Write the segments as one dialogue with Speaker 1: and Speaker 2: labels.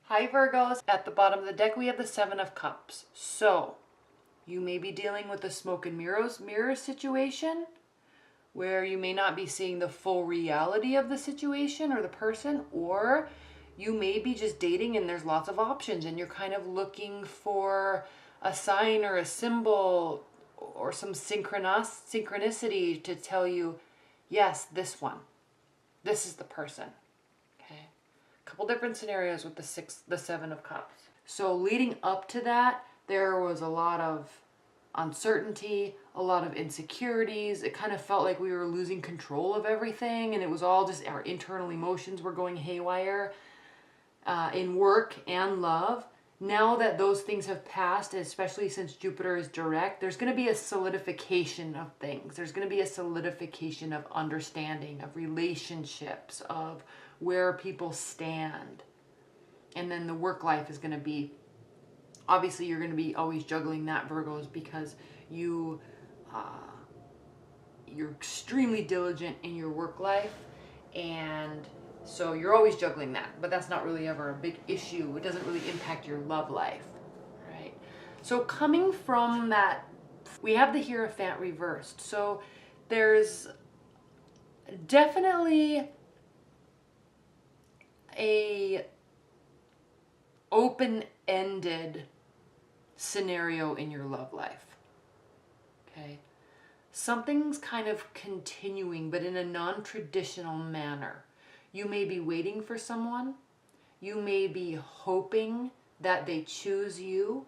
Speaker 1: Hi Virgos, at the bottom of the deck we have the Seven of Cups. So, you may be dealing with a smoke and mirror situation where you may not be seeing the full reality of the situation or the person, or you may be just dating and there's lots of options and you're kind of looking for a sign or a symbol or some synchronicity to tell you, yes, this one, this is the person. Okay. Couple different scenarios with the Seven of Cups. So leading up to that, there was a lot of uncertainty, a lot of insecurities. It kind of felt like we were losing control of everything, and it was all just our internal emotions were going haywire in work and love. Now that those things have passed, especially since Jupiter is direct, there's going to be a solidification of things. There's going to be a solidification of understanding, of relationships, of where people stand. And then the work life is going to be, obviously you're going to be always juggling that, Virgos, because you're extremely diligent in your work life, and so you're always juggling that, but that's not really ever a big issue. It doesn't really impact your love life, right? So coming from that, we have the Hierophant reversed. So there's definitely a open-ended scenario in your love life, okay? Something's kind of continuing, but in a non-traditional manner. You may be waiting for someone. You may be hoping that they choose you.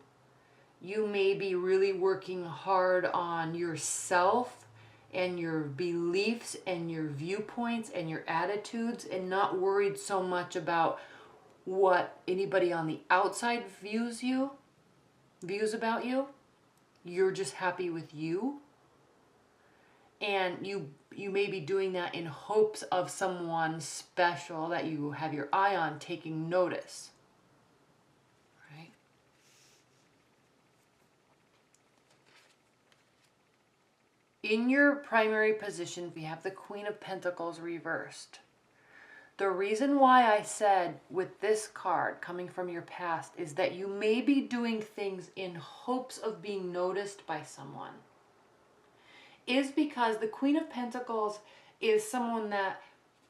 Speaker 1: You may be really working hard on yourself and your beliefs and your viewpoints and your attitudes, and not worried so much about what anybody on the outside views about you. You're just happy with you. And you may be doing that in hopes of someone special that you have your eye on taking notice. Right? In your primary position, we have the Queen of Pentacles reversed. The reason why I said with this card coming from your past is that you may be doing things in hopes of being noticed by someone, is because the Queen of Pentacles is someone that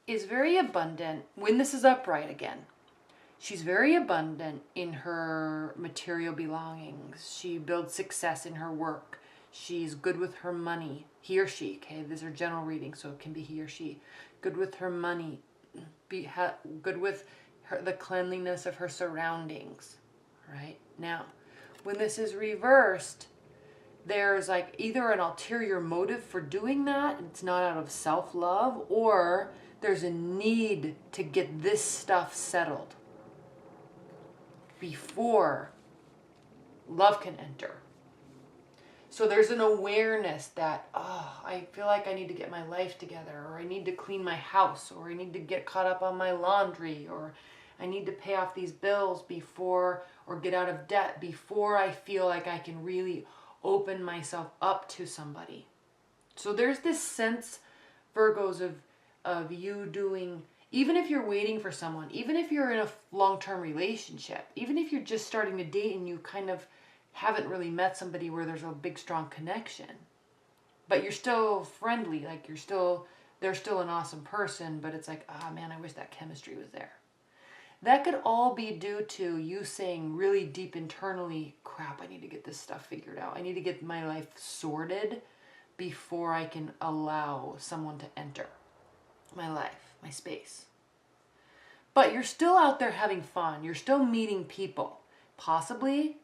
Speaker 1: is very abundant when this is upright again. She's very abundant in her material belongings. She builds success in her work. She's good with her money. He or she, okay? These are general readings, so it can be he or she. Good with her money. Good with the cleanliness of her surroundings, right? Now, when this is reversed, there's like either an ulterior motive for doing that, it's not out of self-love, or there's a need to get this stuff settled before love can enter. So there's an awareness that, oh, I feel like I need to get my life together, or I need to clean my house, or I need to get caught up on my laundry, or I need to pay off these bills before, or get out of debt before I feel like I can really open myself up to somebody. So there's this sense, Virgos, of you doing, even if you're waiting for someone, even if you're in a long-term relationship, even if you're just starting to date and you kind of haven't really met somebody where there's a big strong connection, but you're still friendly, like they're still an awesome person, but it's like, ah, man, I wish that chemistry was there. That could all be due to you saying really deep internally, crap, I need to get this stuff figured out. I need to get my life sorted before I can allow someone to enter my life, my space. But you're still out there having fun. You're still meeting people. Possibly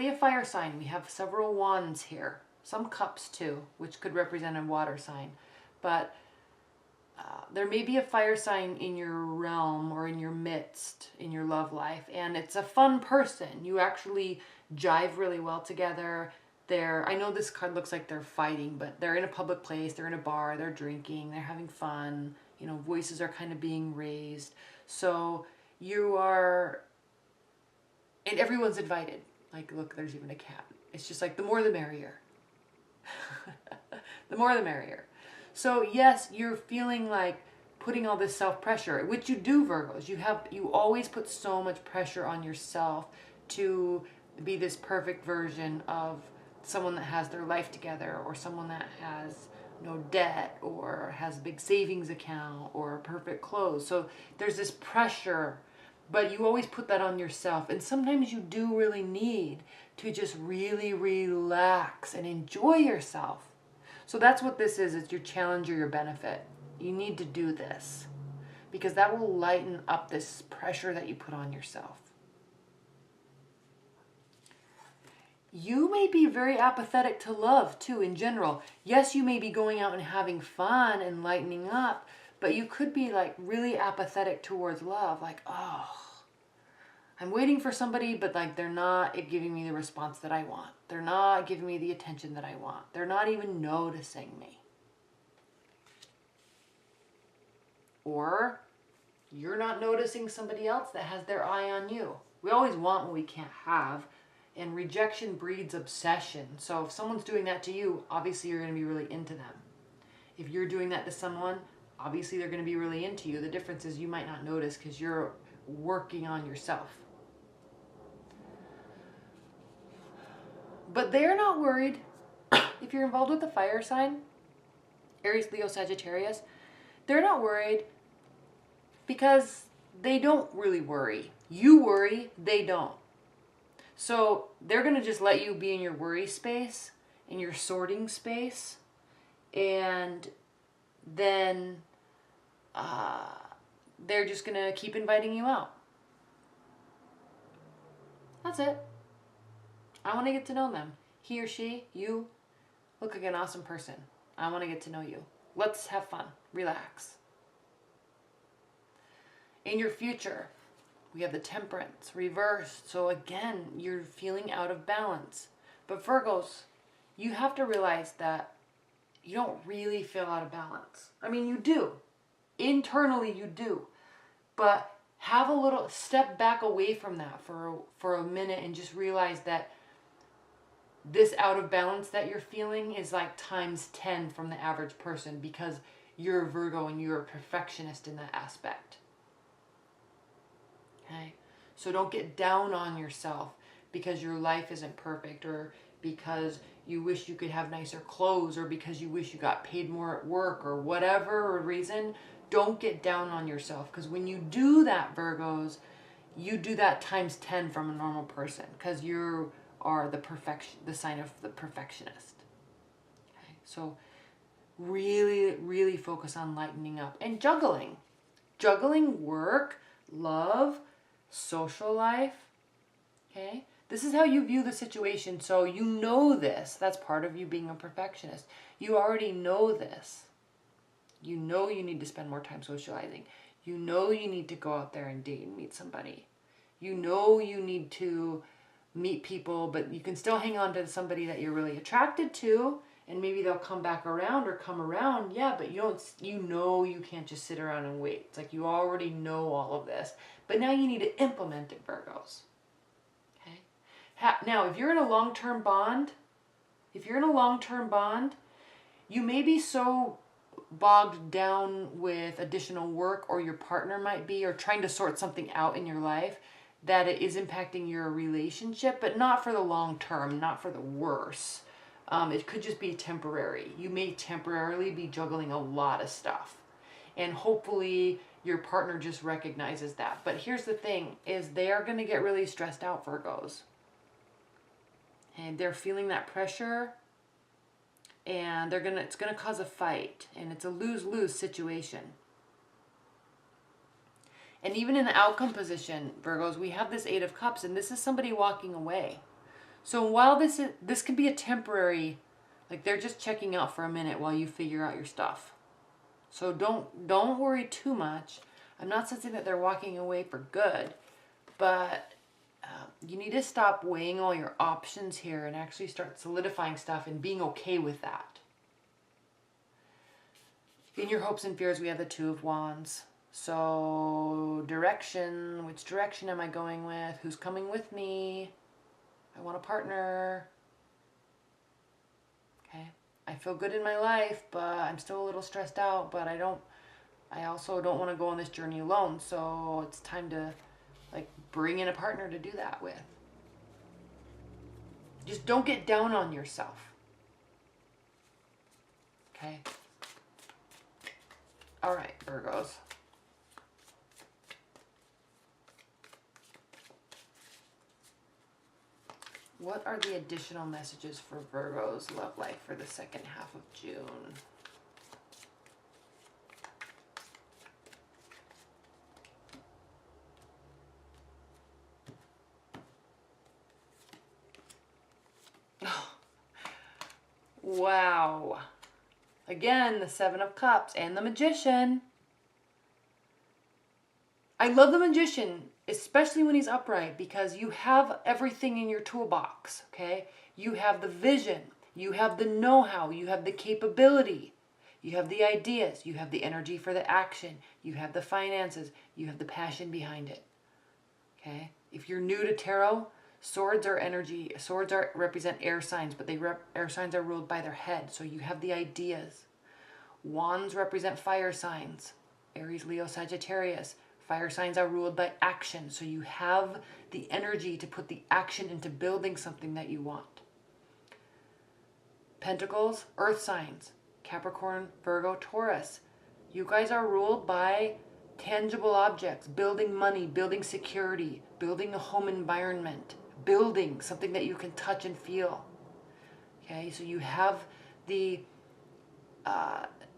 Speaker 1: a fire sign. We have several wands here. Some cups too, which could represent a water sign. But there may be a fire sign in your realm or in your midst, in your love life. And it's a fun person. You actually jive really well together. I know this card looks like they're fighting, but they're in a public place. They're in a bar. They're drinking. They're having fun. You know, voices are kind of being raised. So you are, and everyone's invited. Like, look, there's even a cat. It's just like the more the merrier. The more the merrier. So yes, you're feeling like putting all this self-pressure, which you do, Virgos. You always put so much pressure on yourself to be this perfect version of someone that has their life together, or someone that has no debt, or has a big savings account, or perfect clothes. So there's this pressure, but you always put that on yourself. And sometimes you do really need to just really relax and enjoy yourself. So that's what this is. It's your challenge or your benefit. You need to do this because that will lighten up this pressure that you put on yourself. You may be very apathetic to love too in general. Yes, you may be going out and having fun and lightening up, but you could be like really apathetic towards love. Like, oh, I'm waiting for somebody, but like they're not giving me the response that I want. They're not giving me the attention that I want. They're not even noticing me. Or you're not noticing somebody else that has their eye on you. We always want what we can't have, and rejection breeds obsession. So if someone's doing that to you, obviously you're going to be really into them. If you're doing that to someone, obviously they're going to be really into you. The difference is you might not notice because you're working on yourself. But they're not worried. If you're involved with the fire sign, Aries, Leo, Sagittarius, they're not worried because they don't really worry. You worry, they don't. So they're going to just let you be in your worry space, in your sorting space, and then they're just going to keep inviting you out. That's it. I want to get to know them. He or she, you, look like an awesome person. I want to get to know you. Let's have fun. Relax. In your future, we have the Temperance reversed. So again, you're feeling out of balance. But Virgos, you have to realize that you don't really feel out of balance. I mean, you do. Internally, you do. But have a little step back away from that for a minute and just realize that this out of balance that you're feeling is like times 10 from the average person because you're a Virgo and you're a perfectionist in that aspect. Okay? So don't get down on yourself because your life isn't perfect, or because you wish you could have nicer clothes, or because you wish you got paid more at work, or whatever reason. Don't get down on yourself, because when you do that, Virgos, you do that times 10 from a normal person, because you are the sign of the perfectionist. Okay? So really, really focus on lightening up and juggling. Juggling work, love, social life. Okay? This is how you view the situation. So you know this. That's part of you being a perfectionist. You already know this. You know you need to spend more time socializing. You know you need to go out there and date and meet somebody. You know you need to meet people, but you can still hang on to somebody that you're really attracted to, and maybe they'll come back around or come around. Yeah, but you know you can't just sit around and wait. It's like you already know all of this, but now you need to implement it, Virgos. Okay? Now, if you're in a long-term bond, you may be so bogged down with additional work, or your partner might be, or trying to sort something out in your life, that it is impacting your relationship, but not for the long term, not for the worse. It could just be temporary. You may temporarily be juggling a lot of stuff, and hopefully your partner just recognizes that. But here's the thing, is they are going to get really stressed out, Virgos. And they're feeling that pressure, and it's going to cause a fight, and it's a lose-lose situation. And even in the outcome position, Virgos, we have this 8 of Cups, and this is somebody walking away. So while this can be a temporary, like they're just checking out for a minute while you figure out your stuff. So don't worry too much. I'm not sensing that they're walking away for good, but you need to stop weighing all your options here and actually start solidifying stuff and being okay with that. In your hopes and fears, we have the 2 of Wands. So direction, which direction am I going with? Who's coming with me? I want a partner. Okay. I feel good in my life, but I'm still a little stressed out, but I don't I also don't want to go on this journey alone, so it's time to like bring in a partner to do that with. Just don't get down on yourself. Okay? All right, Virgos. What are the additional messages for Virgo's love life for the second half of June? Wow. Again, the Seven of Cups and the Magician. I love the Magician, especially when he's upright, because you have everything in your toolbox, okay? You have the vision, you have the know-how, you have the capability, you have the ideas, you have the energy for the action, you have the finances, you have the passion behind it, okay? If you're new to tarot, swords are energy. Swords represent air signs, but air signs are ruled by their head, so you have the ideas. Wands represent fire signs. Aries, Leo, Sagittarius. Fire signs are ruled by action, so you have the energy to put the action into building something that you want. Pentacles, earth signs. Capricorn, Virgo, Taurus. You guys are ruled by tangible objects, building money, building security, building a home environment, building something that you can touch and feel. Okay, so you have the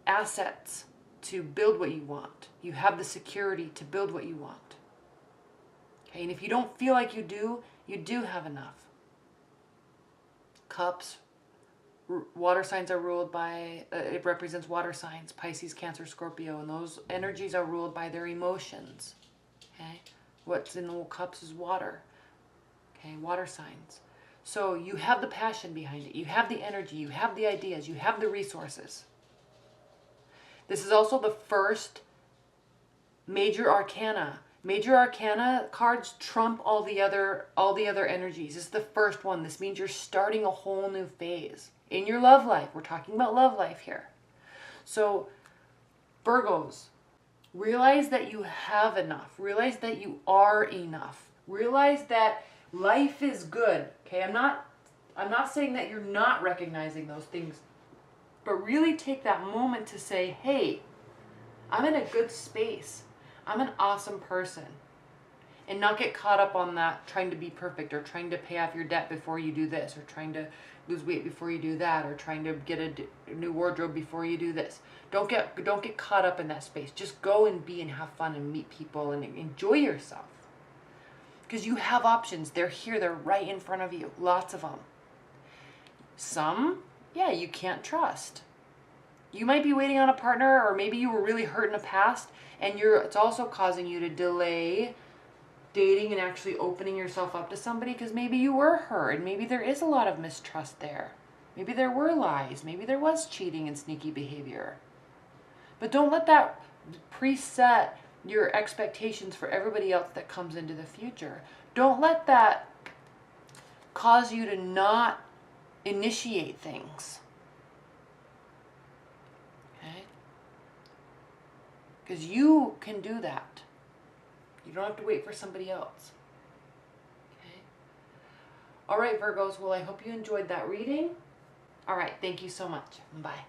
Speaker 1: assets to build what you want. You have the security to build what you want. Okay, and if you don't feel like you do have enough. Cups, water signs are ruled by, it represents water signs, Pisces, Cancer, Scorpio, and those energies are ruled by their emotions. Okay, what's in the cups is water. Okay, water signs. So you have the passion behind it. You have the energy. You have the ideas. You have the resources. This is also the first major arcana. Major arcana cards trump all the other energies. This is the first one. This means you're starting a whole new phase in your love life. We're talking about love life here. So Virgos, realize that you have enough. Realize that you are enough. Realize that life is good. Okay, I'm not saying that you're not recognizing those things, but really take that moment to say, hey, I'm in a good space. I'm an awesome person. And not get caught up on that, trying to be perfect, or trying to pay off your debt before you do this, or trying to lose weight before you do that, or trying to get a new wardrobe before you do this. Don't get caught up in that space. Just go and be and have fun and meet people and enjoy yourself. Because you have options. They're here. They're right in front of you. Lots of them. Some, yeah, you can't trust. You might be waiting on a partner, or maybe you were really hurt in the past, and it's also causing you to delay dating and actually opening yourself up to somebody, because maybe you were hurt, and maybe there is a lot of mistrust there. Maybe there were lies. Maybe there was cheating and sneaky behavior. But don't let that preset your expectations for everybody else that comes into the future. Don't let that cause you to not initiate things. Okay? Because you can do that. You don't have to wait for somebody else. Okay? All right, Virgos. Well, I hope you enjoyed that reading. All right. Thank you so much. Bye.